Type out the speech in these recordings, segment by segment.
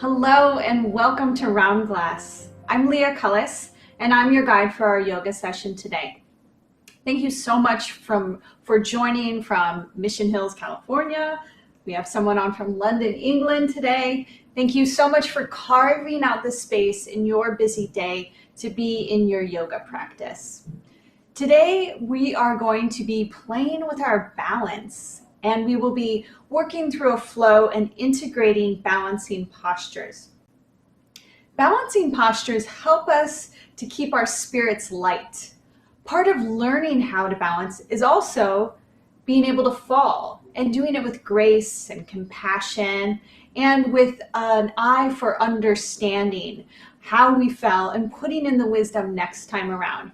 Hello and welcome to Round Glass. I'm Leah Cullis and I'm your guide for our yoga session today. Thank you so much for joining from Mission Hills, California. We have someone on from London, England today. Thank you so much for carving out the space in your busy day to be in your yoga practice. Today we are going to be playing with our balance. And we will be working through a flow and integrating balancing postures. Balancing postures help us to keep our spirits light. Part of learning how to balance is also being able to fall and doing it with grace and compassion and with an eye for understanding how we fell and putting in the wisdom next time around.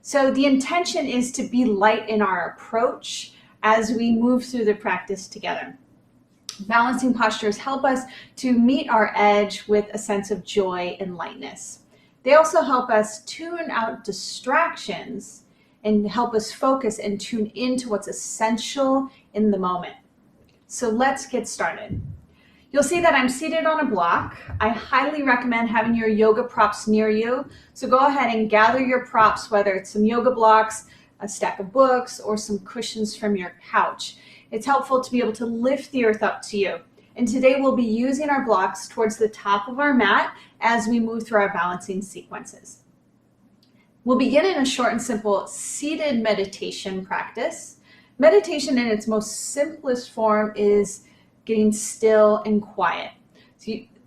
So the intention is to be light in our approach as we move through the practice together. Balancing postures help us to meet our edge with a sense of joy and lightness. They also help us tune out distractions and help us focus and tune into what's essential in the moment. So let's get started. You'll see that I'm seated on a block. I highly recommend having your yoga props near you. So go ahead and gather your props, whether it's some yoga blocks, a stack of books, or some cushions from your couch. It's helpful to be able to lift the earth up to you. And today we'll be using our blocks towards the top of our mat as we move through our balancing sequences. We'll begin in a short and simple seated meditation practice. Meditation in its most simplest form is getting still and quiet.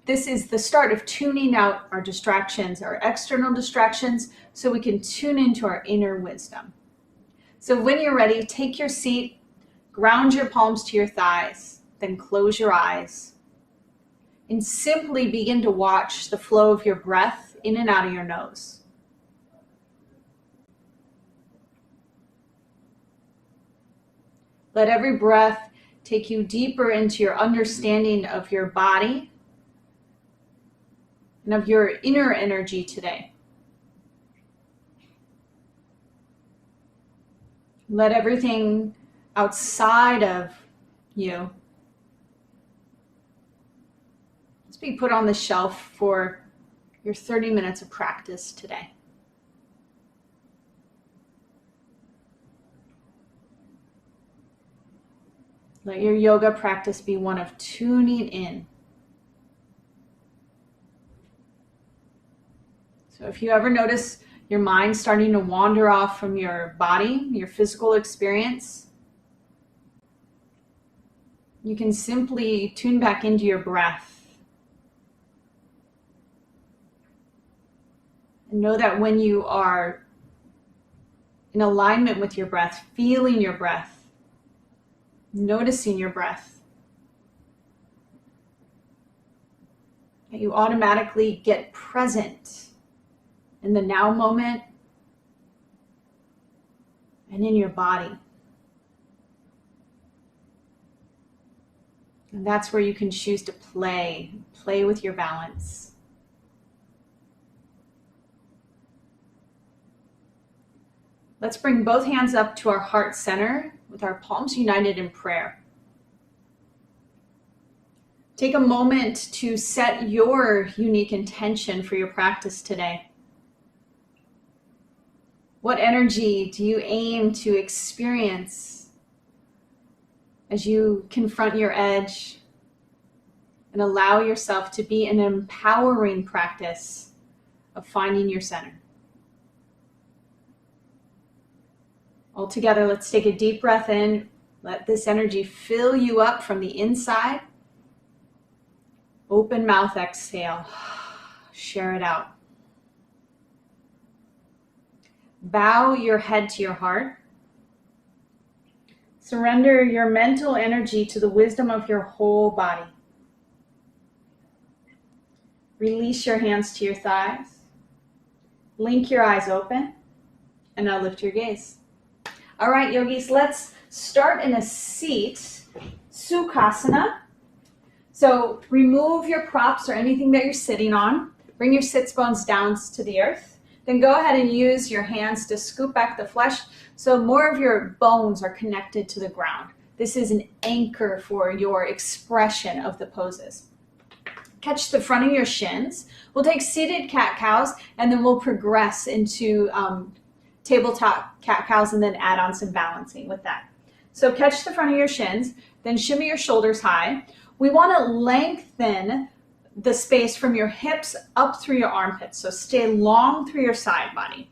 This is the start of tuning out our distractions, our external distractions, so we can tune into our inner wisdom. So when you're ready, take your seat, ground your palms to your thighs, then close your eyes, and simply begin to watch the flow of your breath in and out of your nose. Let every breath take you deeper into your understanding of your body and of your inner energy today. Let everything outside of you just be put on the shelf for your 30 minutes of practice today. Let your yoga practice be one of tuning in. So if you ever notice your mind starting to wander off from your body, your physical experience, you can simply tune back into your breath. And know that when you are in alignment with your breath, feeling your breath, noticing your breath, that you automatically get present in the now moment and in your body. And that's where you can choose to play with your balance. Let's bring both hands up to our heart center with our palms united in prayer. Take a moment to set your unique intention for your practice today. What energy do you aim to experience as you confront your edge and allow yourself to be an empowering practice of finding your center? All together, let's take a deep breath in. Let this energy fill you up from the inside. Open mouth exhale. Share it out. Bow your head to your heart. Surrender your mental energy to the wisdom of your whole body. Release your hands to your thighs. Blink your eyes open. And now lift your gaze. All right, yogis, let's start in a seat, Sukhasana. So remove your props or anything that you're sitting on. Bring your sits bones down to the earth. Then go ahead and use your hands to scoop back the flesh so more of your bones are connected to the ground. This is an anchor for your expression of the poses. Catch the front of your shins. We'll take seated cat-cows, and then we'll progress into tabletop cat-cows and then add on some balancing with that. So catch the front of your shins, then shimmy your shoulders high. We want to lengthen the space from your hips up through your armpits, so stay long through your side body.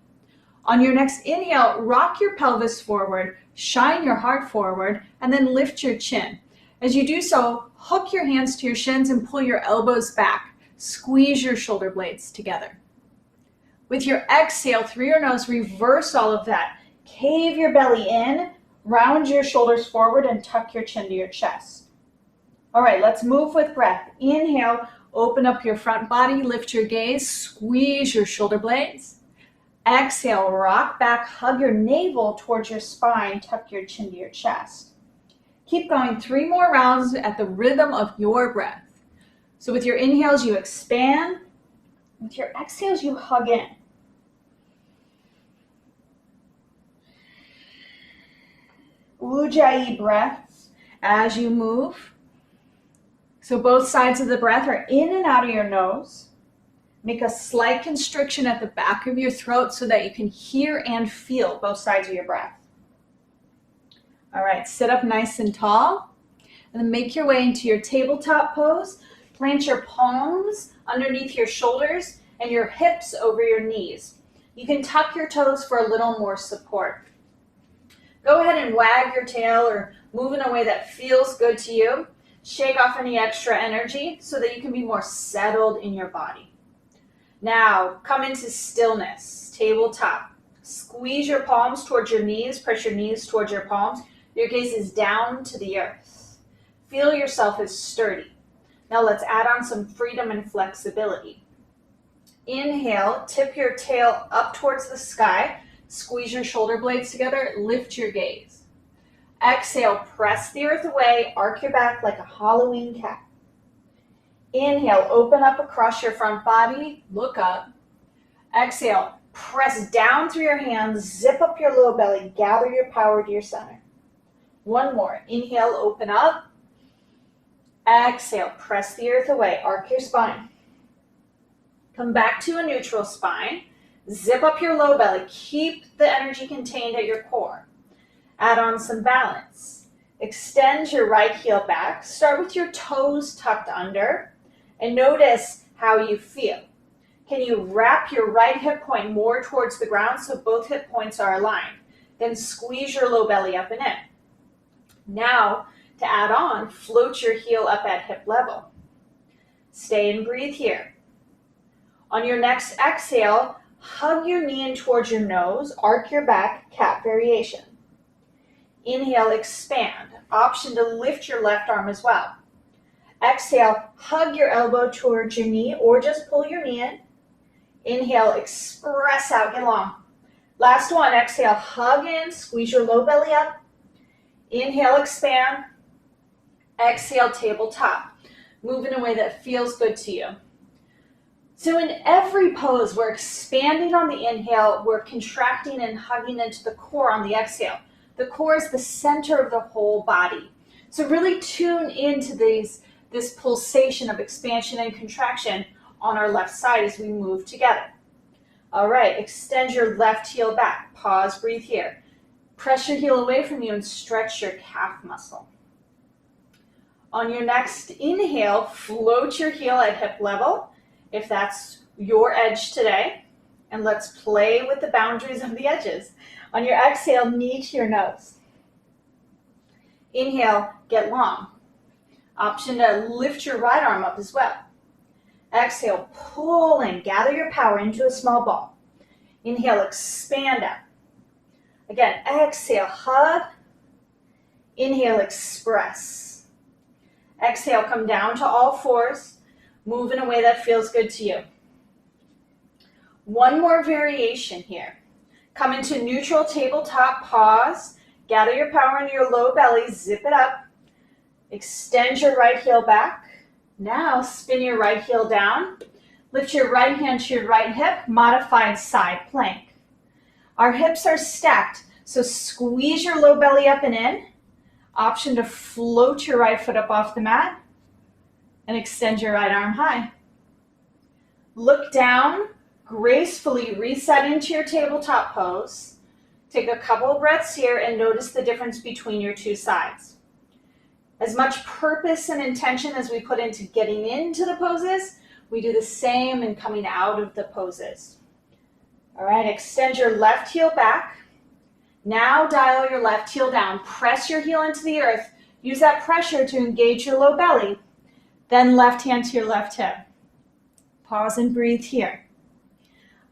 On your next inhale, rock your pelvis forward, shine your heart forward, and then lift your chin. As you do so, hook your hands to your shins and pull your elbows back. Squeeze your shoulder blades together. With your exhale through your nose, reverse all of that. Cave your belly in, round your shoulders forward, and tuck your chin to your chest. All right, let's move with breath. Inhale, open up your front body, lift your gaze, squeeze your shoulder blades. Exhale, rock back, hug your navel towards your spine, tuck your chin to your chest. Keep going 3 more rounds at the rhythm of your breath. So with your inhales, you expand. With your exhales, you hug in. Ujjayi breaths as you move. So both sides of the breath are in and out of your nose. Make a slight constriction at the back of your throat so that you can hear and feel both sides of your breath. All right, sit up nice and tall, and then make your way into your tabletop pose. Plant your palms underneath your shoulders and your hips over your knees. You can tuck your toes for a little more support. Go ahead and wag your tail or move in a way that feels good to you. Shake off any extra energy so that you can be more settled in your body. Now, come into stillness, tabletop. Squeeze your palms towards your knees, press your knees towards your palms. Your gaze is down to the earth. Feel yourself as sturdy. Now let's add on some freedom and flexibility. Inhale, tip your tail up towards the sky. Squeeze your shoulder blades together, lift your gaze. Exhale, press the earth away, arc your back like a Halloween cat. Inhale, open up across your front body, look up. Exhale, press down through your hands, zip up your low belly, gather your power to your center. One more. Inhale, open up. Exhale, press the earth away, arc your spine. Come back to a neutral spine. Zip up your low belly. Keep the energy contained at your core. Add on some balance. Extend your right heel back. Start with your toes tucked under and notice how you feel. Can you wrap your right hip point more towards the ground so both hip points are aligned? Then squeeze your low belly up and in. Now, to add on, float your heel up at hip level. Stay and breathe here. On your next exhale, hug your knee in towards your nose, arc your back, cat variation. Inhale, expand. Option to lift your left arm as well. Exhale, hug your elbow towards your knee or just pull your knee in. Inhale, express out, get long. Last one, exhale, hug in, squeeze your low belly up. Inhale, expand. Exhale, tabletop. Move in a way that feels good to you. So in every pose, we're expanding on the inhale, we're contracting and hugging into the core on the exhale. The core is the center of the whole body. So really tune into this pulsation of expansion and contraction on our left side as we move together. All right, extend your left heel back. Pause, breathe here. Press your heel away from you and stretch your calf muscle. On your next inhale, float your heel at hip level, if that's your edge today. And let's play with the boundaries of the edges. On your exhale, knee to your nose. Inhale, get long. Option to lift your right arm up as well. Exhale, pull in, gather your power into a small ball. Inhale, expand out. Again, exhale, hug. Inhale, express. Exhale, come down to all fours. Move in a way that feels good to you. One more variation here. Come into neutral tabletop, pause. Gather your power into your low belly, zip it up. Extend your right heel back. Now spin your right heel down. Lift your right hand to your right hip, modified side plank. Our hips are stacked, so squeeze your low belly up and in. Option to float your right foot up off the mat. and extend your right arm high. Look down, gracefully reset into your tabletop pose. Take a couple of breaths here and notice the difference between your two sides. As much purpose and intention as we put into getting into the poses, we do the same in coming out of the poses. All right, extend your left heel back. Now dial your left heel down. Press your heel into the earth. Use that pressure to engage your low belly. Then left hand to your left hip. Pause and breathe here.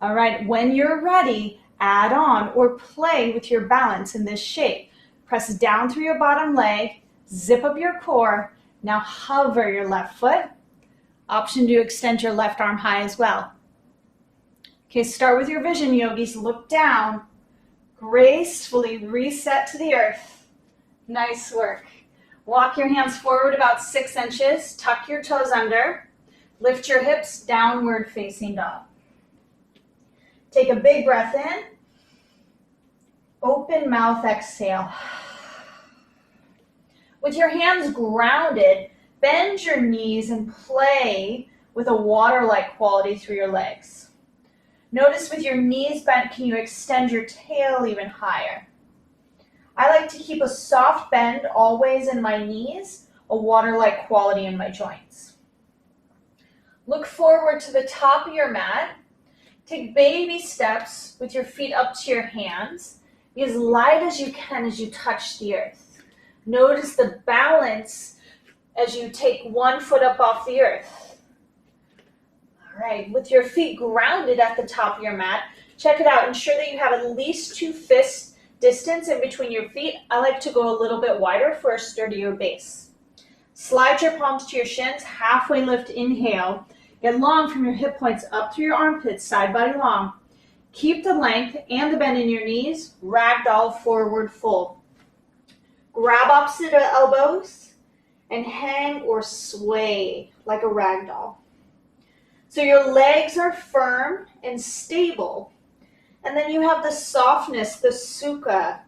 All right, when you're ready, add on or play with your balance in this shape. Press down through your bottom leg, zip up your core. Now hover your left foot. Option to extend your left arm high as well. Okay, start with your vision, yogis. Look down, gracefully reset to the earth. Nice work. Walk your hands forward about 6 inches, tuck your toes under, lift your hips, downward facing dog. Take a big breath in, open mouth, exhale. With your hands grounded, bend your knees and play with a water-like quality through your legs. Notice with your knees bent, can you extend your tail even higher? I like to keep a soft bend always in my knees, a water-like quality in my joints. Look forward to the top of your mat. Take baby steps with your feet up to your hands. Be as light as you can as you touch the earth. Notice the balance as you take one foot up off the earth. All right, with your feet grounded at the top of your mat, check it out. Ensure that you have at least 2 fists distance in between your feet. I like to go a little bit wider for a sturdier base. Slide your palms to your shins, halfway lift, inhale. Get long from your hip points up through your armpits, side body long. Keep the length and the bend in your knees, ragdoll forward fold. Grab opposite elbows and hang or sway like a ragdoll. So your legs are firm and stable. And then you have the softness, the sukha,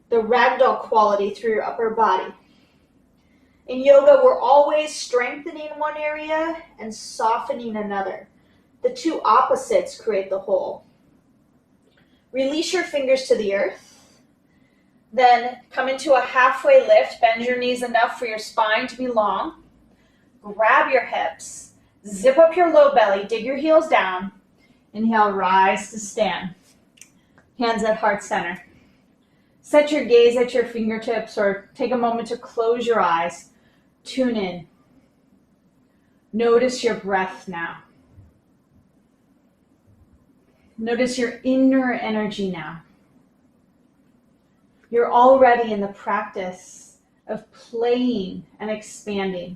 the ragdoll quality through your upper body. In yoga, we're always strengthening one area and softening another. The two opposites create the whole. Release your fingers to the earth. Then come into a halfway lift. Bend your knees enough for your spine to be long. Grab your hips. Zip up your low belly. Dig your heels down. Inhale, rise to stand. Hands at heart center. Set your gaze at your fingertips or take a moment to close your eyes. Tune in. Notice your breath now. Notice your inner energy now. You're already in the practice of playing and expanding.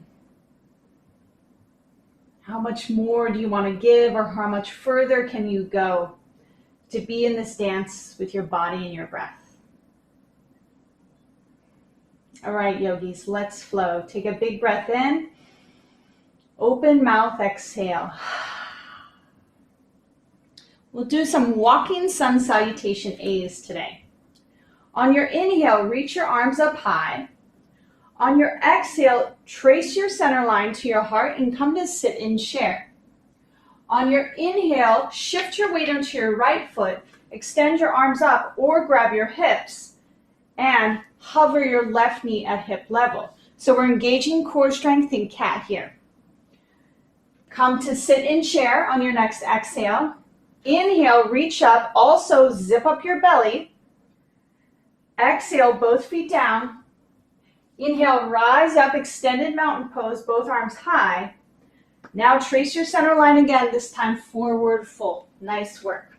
How much more do you want to give, or how much further can you go to be in this dance with your body and your breath? All right, yogis, let's flow. Take a big breath in. Open mouth, exhale. We'll do some walking sun salutation A's today. On your inhale, reach your arms up high. On your exhale, trace your center line to your heart and come to sit in chair. On your inhale, shift your weight onto your right foot, extend your arms up or grab your hips, and hover your left knee at hip level. So we're engaging core strength in cat here. Come to sit in chair on your next exhale. Inhale, reach up, also zip up your belly. Exhale, both feet down. Inhale, rise up, extended mountain pose, both arms high. Now trace your center line again, this time forward fold. Nice work.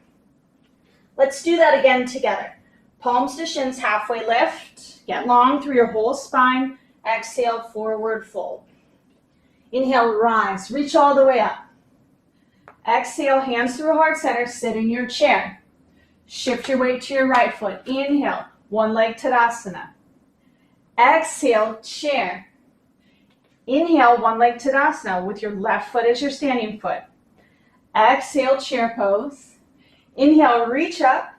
Let's do that again together. Palms to shins, halfway lift. Get long through your whole spine. Exhale, forward fold. Inhale, rise, reach all the way up. Exhale, hands through heart center, sit in your chair. Shift your weight to your right foot. Inhale, one leg Tadasana. Exhale, chair. Inhale, one leg Tadasana with your left foot as your standing foot. Exhale, chair pose. Inhale, reach up.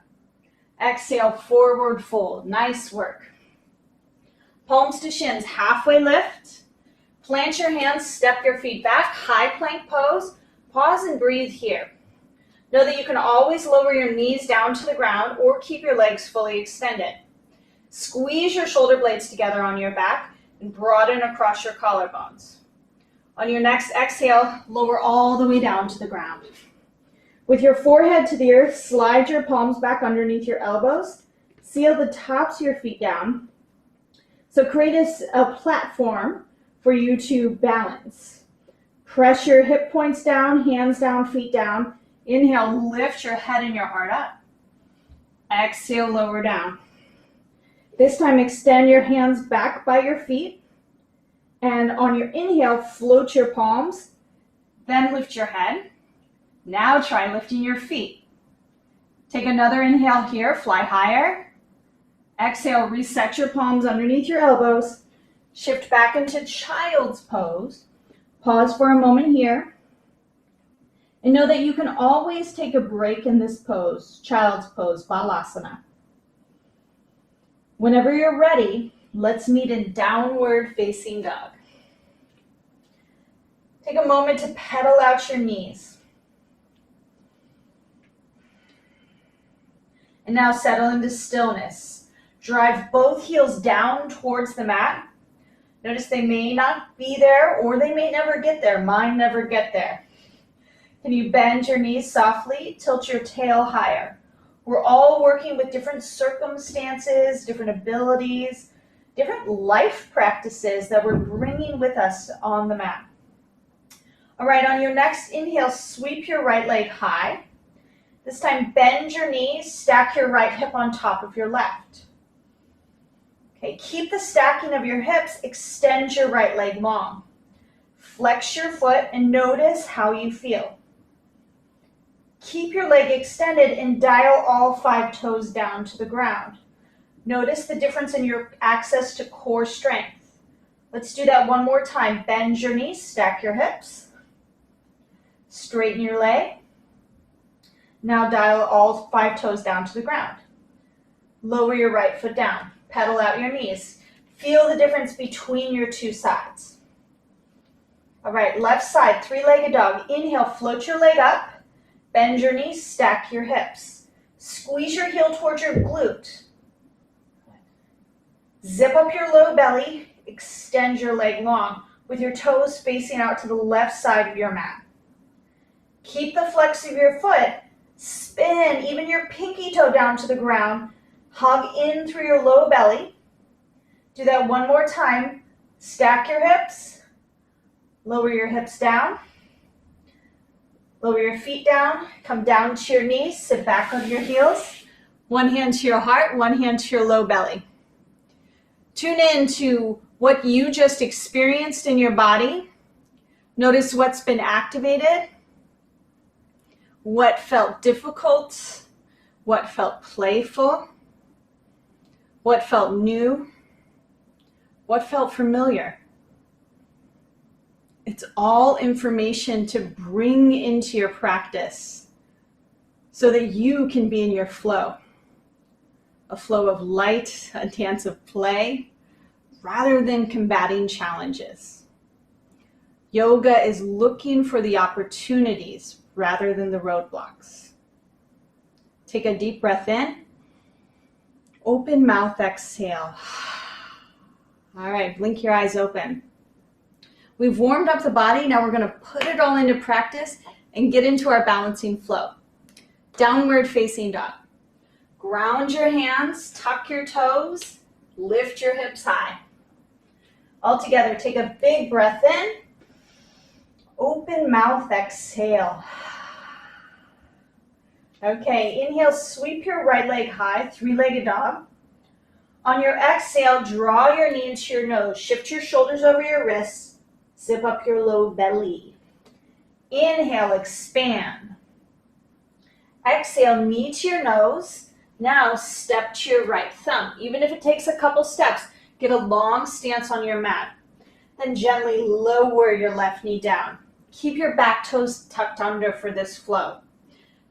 Exhale, forward fold. Nice work. Palms to shins, halfway lift. Plant your hands, step your feet back, high plank pose. Pause and breathe here. Know that you can always lower your knees down to the ground or keep your legs fully extended. Squeeze your shoulder blades together on your back and broaden across your collarbones. On your next exhale, lower all the way down to the ground. With your forehead to the earth, slide your palms back underneath your elbows. Seal the tops of your feet down. So create a platform for you to balance. Press your hip points down, hands down, feet down. Inhale, lift your head and your heart up. Exhale, lower down. This time, extend your hands back by your feet. And on your inhale, float your palms. Then lift your head. Now try lifting your feet. Take another inhale here, fly higher. Exhale, reset your palms underneath your elbows. Shift back into child's pose. Pause for a moment here. And know that you can always take a break in this pose, child's pose, Balasana. Whenever you're ready, let's meet in downward facing dog. Take a moment to pedal out your knees. And now settle into stillness. Drive both heels down towards the mat. Notice they may not be there or they may never get there. Mine never get there. Can you bend your knees softly? Tilt your tail higher. We're all working with different circumstances, different abilities, different life practices that we're bringing with us on the mat. All right, on your next inhale, sweep your right leg high. This time, bend your knees, stack your right hip on top of your left. Okay, keep the stacking of your hips, extend your right leg long. Flex your foot and notice how you feel. Keep your leg extended and dial all 5 toes down to the ground. Notice the difference in your access to core strength. Let's do that one more time. Bend your knees, stack your hips. Straighten your leg. Now dial all 5 toes down to the ground. Lower your right foot down. Pedal out your knees. Feel the difference between your 2 sides. All right, left side, 3-legged dog. Inhale, float your leg up. Bend your knees, stack your hips. Squeeze your heel towards your glute. Zip up your low belly. Extend your leg long with your toes facing out to the left side of your mat. Keep the flex of your foot. Spin even your pinky toe down to the ground. Hug in through your low belly. Do that one more time. Stack your hips. Lower your hips down. Lower your feet down. Come down to your knees. Sit back on your heels. One hand to your heart, one hand to your low belly. Tune in to what you just experienced in your body. Notice what's been activated. What felt difficult. What felt playful. What felt new. What felt familiar. It's all information to bring into your practice so that you can be in your flow. A flow of light, a dance of play, rather than combating challenges. Yoga is looking for the opportunities rather than the roadblocks. Take a deep breath in. Open mouth, exhale. All right, blink your eyes open. We've warmed up the body. Now we're going to put it all into practice and get into our balancing flow. Downward facing dog. Ground your hands, tuck your toes, lift your hips high. All together, take a big breath in. Open mouth, exhale. Okay, inhale, sweep your right leg high, 3-legged dog. On your exhale, draw your knee into your nose. Shift your shoulders over your wrists. Zip up your low belly. Inhale, expand. Exhale, knee to your nose. Now step to your right thumb. Even if it takes a couple steps, get a long stance on your mat. Then gently lower your left knee down. Keep your back toes tucked under for this flow.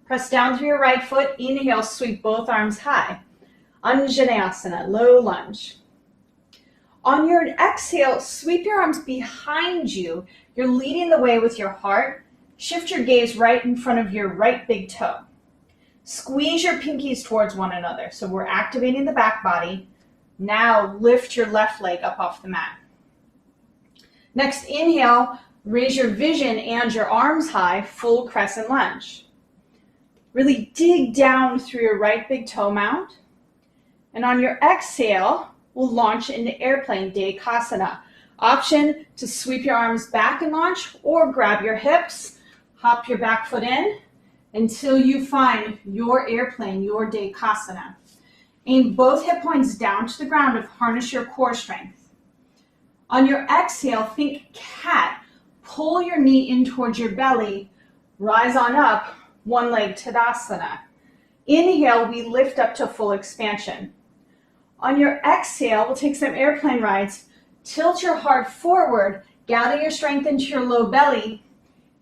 Press down through your right foot. Inhale, sweep both arms high. Anjaneyasana, low lunge. On your exhale, sweep your arms behind you. You're leading the way with your heart. Shift your gaze right in front of your right big toe. Squeeze your pinkies towards one another. So we're activating the back body. Now lift your left leg up off the mat. Next, inhale, raise your vision and your arms high, full crescent lunge. Really dig down through your right big toe mound. And on your exhale, we'll launch into airplane Sukhasana. Option to sweep your arms back and launch, or grab your hips, hop your back foot in until you find your airplane, your Sukhasana. Aim both hip points down to the ground to harness your core strength. On your exhale, think cat. Pull your knee in towards your belly, rise on up, one leg Tadasana. Inhale, we lift up to full expansion. On your exhale, we'll take some airplane rides. Tilt your heart forward, gather your strength into your low belly.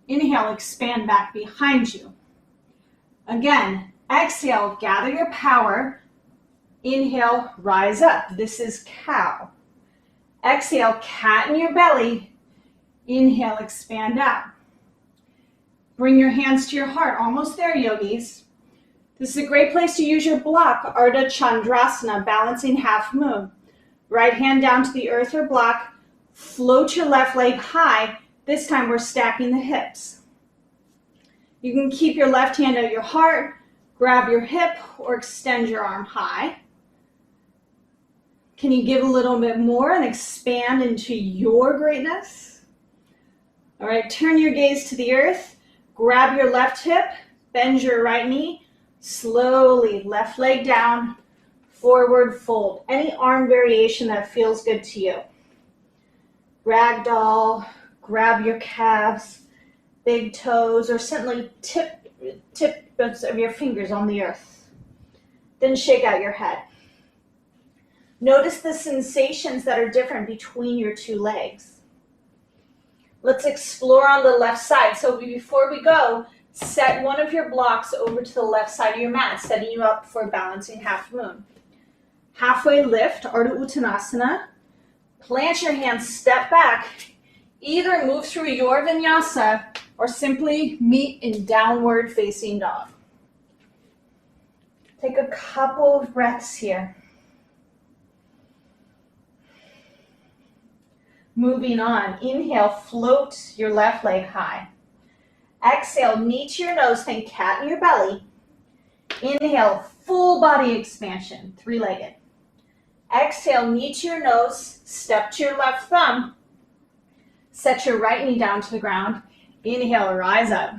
Inhale, expand back behind you. Again, exhale, gather your power. Inhale, rise up. This is cow. Exhale, cat in your belly. Inhale, expand out. Bring your hands to your heart. Almost there, yogis. This is a great place to use your block, Ardha Chandrasana, balancing half moon. Right hand down to the earth or block. Float your left leg high. This time we're stacking the hips. You can keep your left hand at your heart, grab your hip, or extend your arm high. Can you give a little bit more and expand into your greatness? All right, turn your gaze to the earth. Grab your left hip, bend your right knee. Slowly, left leg down, forward fold. Any arm variation that feels good to you. Ragdoll, grab your calves, big toes, or simply tips of your fingers on the earth. Then shake out your head. Notice the sensations that are different between your two legs. Let's explore on the left side. So before we go, set one of your blocks over to the left side of your mat, setting you up for balancing half moon. Halfway lift, Ardha Uttanasana. Plant your hands, step back. Either move through your vinyasa or simply meet in downward facing dog. Take a couple of breaths here. Moving on, inhale, float your left leg high. Exhale, knee to your nose, think cat in your belly. Inhale, full body expansion, three-legged. Exhale, knee to your nose, step to your left thumb. Set your right knee down to the ground. Inhale, rise up.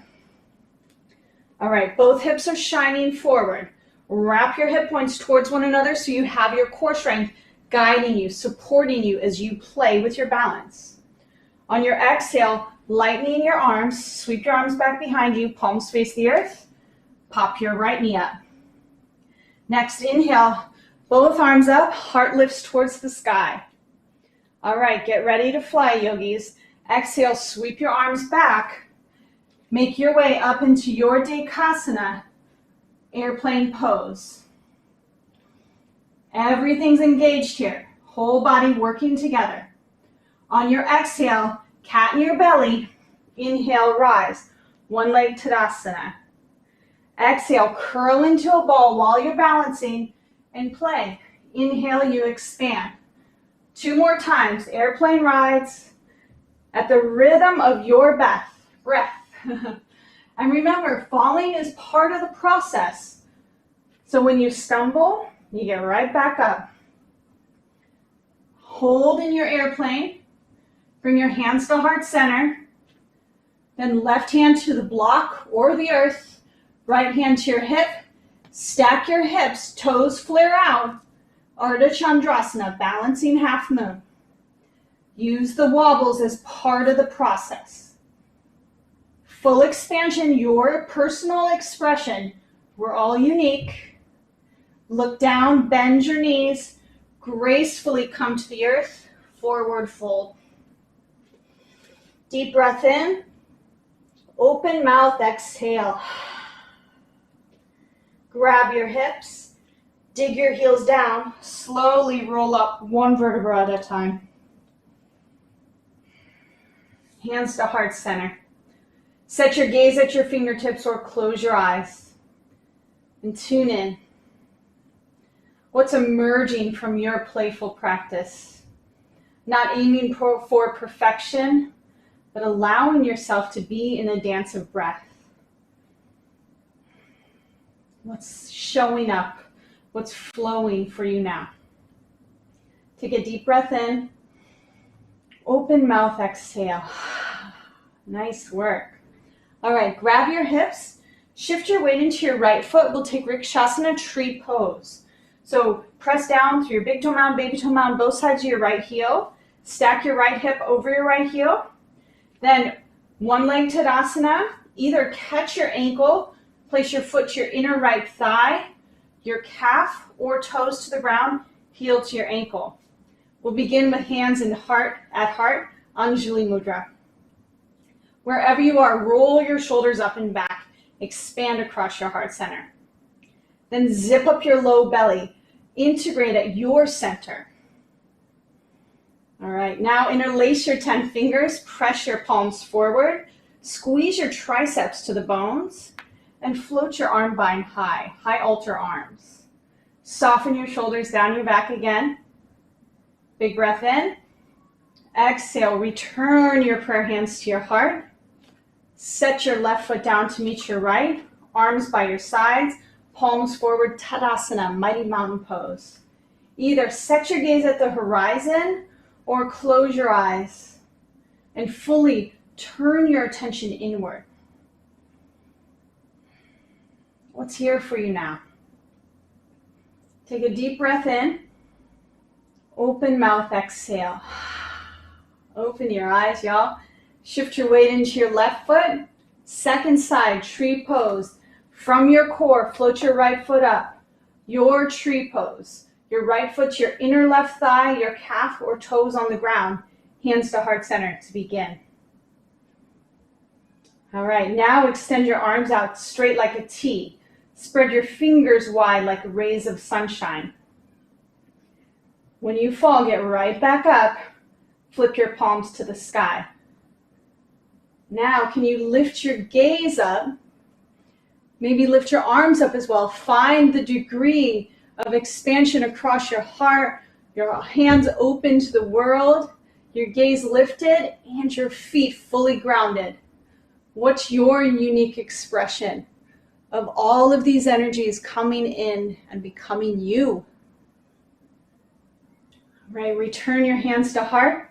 All right, both hips are shining forward. Wrap your hip points towards one another so you have your core strength guiding you, supporting you as you play with your balance. On your exhale, lightening your arms, sweep your arms back behind you, palms face the earth, pop your right knee up. Next, inhale, both arms up, heart lifts towards the sky. All right, get ready to fly, yogis. Exhale, sweep your arms back. Make your way up into your Sukhasana, airplane pose. Everything's engaged here, whole body working together. On your exhale, cat in your belly, inhale, rise, one leg Tadasana. Exhale, curl into a ball while you're balancing and play. Inhale, you expand. 2 more times, airplane rides at the rhythm of your breath. And remember, falling is part of the process. So when you stumble, you get right back up. Hold in your airplane. Bring your hands to heart center. Then left hand to the block or the earth. Right hand to your hip. Stack your hips, toes flare out. Ardha Chandrasana, balancing half moon. Use the wobbles as part of the process. Full expansion, your personal expression. We're all unique. Look down, bend your knees. Gracefully come to the earth, forward fold. Deep breath in. Open mouth, exhale. Grab your hips. Dig your heels down. Slowly roll up one vertebra at a time. Hands to heart center. Set your gaze at your fingertips or close your eyes. And tune in. What's emerging from your playful practice? Not aiming for perfection, but allowing yourself to be in a dance of breath. What's showing up? What's flowing for you now? Take a deep breath in. Open mouth, exhale. Nice work. All right, grab your hips. Shift your weight into your right foot. We'll take Sukhasana tree pose. So press down through your big toe mound, baby toe mound, both sides of your right heel. Stack your right hip over your right heel. Then one leg Tadasana. Either catch your ankle, place your foot to your inner right thigh, your calf or toes to the ground, heel to your ankle. We'll begin with hands and heart at heart, Anjali Mudra. Wherever you are, roll your shoulders up and back. Expand across your heart center. Then zip up your low belly. Integrate at your center. All right, now interlace your 10 fingers. Press your palms forward. Squeeze your triceps to the bones. And float your arm bind high. High altar arms. Soften your shoulders down your back again. Big breath in. Exhale, return your prayer hands to your heart. Set your left foot down to meet your right. Arms by your sides. Palms forward, Tadasana, mighty mountain pose. Either set your gaze at the horizon or close your eyes and fully turn your attention inward. What's here for you now? Take a deep breath in. Open mouth, exhale. Open your eyes, y'all. Shift your weight into your left foot. Second side, tree pose. From your core, float your right foot up. Your tree pose. Your right foot to your inner left thigh, your calf or toes on the ground. Hands to heart center to begin. All right, now extend your arms out straight like a T. Spread your fingers wide like rays of sunshine. When you fall, get right back up. Flip your palms to the sky. Now, can you lift your gaze up? Maybe lift your arms up as well. Find the degree of expansion across your heart, your hands open to the world, your gaze lifted, and your feet fully grounded. What's your unique expression of all of these energies coming in and becoming you? Right, return your hands to heart.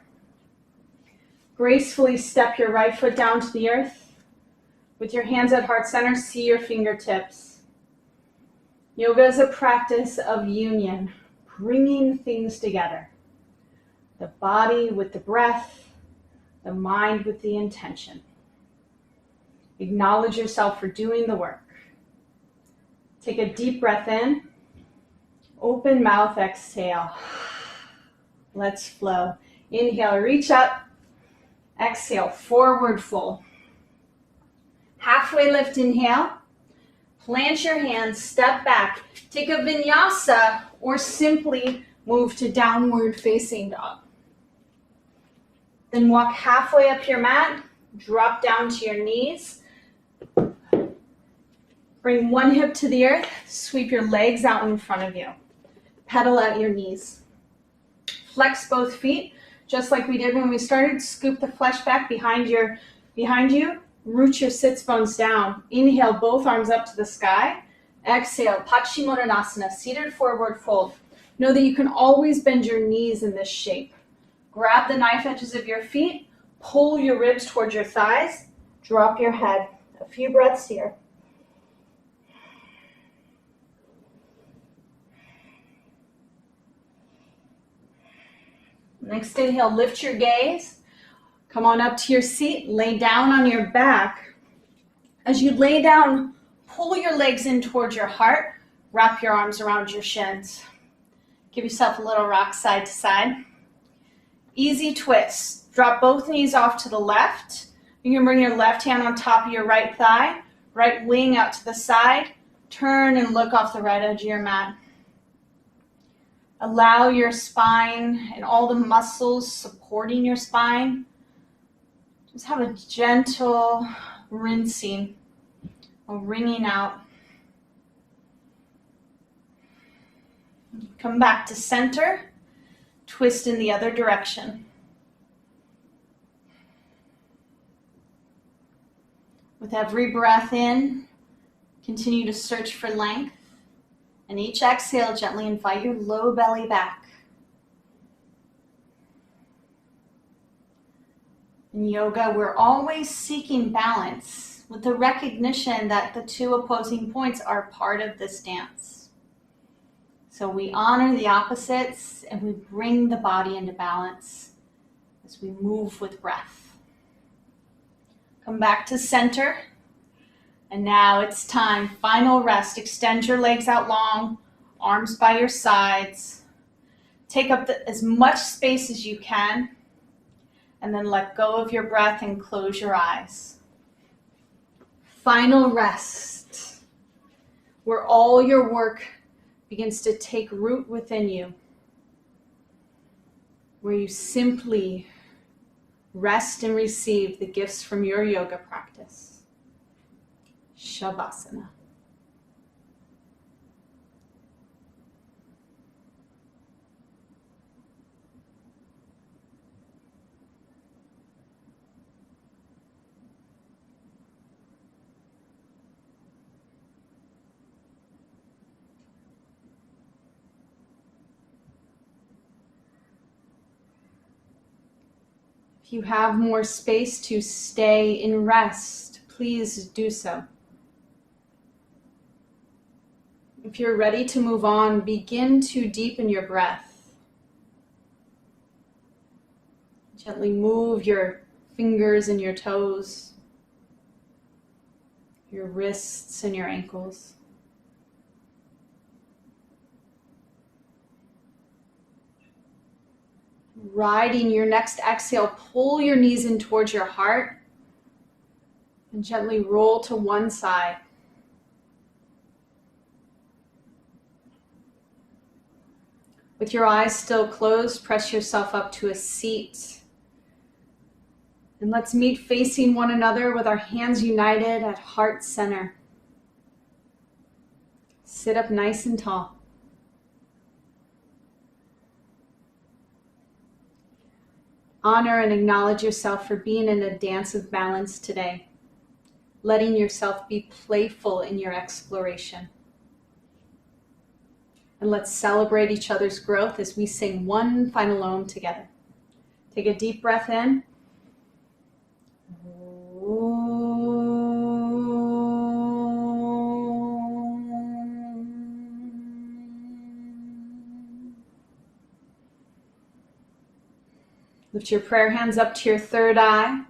Gracefully step your right foot down to the earth. With your hands at heart center, see your fingertips. Yoga is a practice of union, bringing things together. The body with the breath, the mind with the intention. Acknowledge yourself for doing the work. Take a deep breath in. Open mouth, exhale. Let's flow. Inhale, reach up. Exhale, forward fold. Halfway lift, inhale. Plant your hands, step back. Take a vinyasa or simply move to downward facing dog. Then walk halfway up your mat. Drop down to your knees. Bring one hip to the earth. Sweep your legs out in front of you. Pedal out your knees. Flex both feet, just like we did when we started. Scoop the flesh back behind you. Root your sits bones down. Inhale, both arms up to the sky. Exhale, Paschimottanasana, seated forward fold. Know that you can always bend your knees in this shape. Grab the knife edges of your feet. Pull your ribs towards your thighs. Drop your head. A few breaths here. Next inhale, lift your gaze. Come on up to your seat, lay down on your back. As you lay down, pull your legs in towards your heart, wrap your arms around your shins. Give yourself a little rock side to side. Easy twist. Drop both knees off to the left. You can bring your left hand on top of your right thigh, right wing out to the side. Turn and look off the right edge of your mat. Allow your spine and all the muscles supporting your spine. Just have a gentle rinsing, a wringing out. Come back to center, twist in the other direction. With every breath in, continue to search for length. And each exhale, gently invite your low belly back. In yoga, we're always seeking balance with the recognition that the two opposing points are part of this dance. So we honor the opposites and we bring the body into balance as we move with breath. Come back to center. And now it's time, final rest. Extend your legs out long, arms by your sides. Take up as much space as you can, and then let go of your breath and close your eyes. Final rest, where all your work begins to take root within you, where you simply rest and receive the gifts from your yoga practice. Shavasana. If you have more space to stay in rest, please do so. If you're ready to move on, begin to deepen your breath. Gently move your fingers and your toes, your wrists and your ankles. Riding your next exhale, pull your knees in towards your heart and gently roll to one side. With your eyes still closed, press yourself up to a seat. And let's meet facing one another with our hands united at heart center. Sit up nice and tall. Honor and acknowledge yourself for being in a dance of balance today, letting yourself be playful in your exploration. And let's celebrate each other's growth as we sing one final Om together. Take a deep breath in. Lift your prayer hands up to your third eye.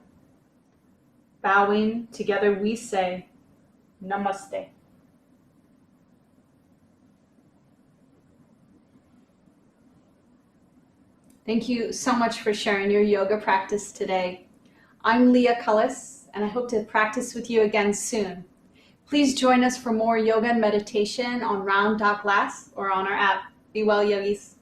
Bowing, together we say, Namaste. Thank you so much for sharing your yoga practice today. I'm Leah Cullis, and I hope to practice with you again soon. Please join us for more yoga and meditation on Round Glass or on our app. Be well, yogis.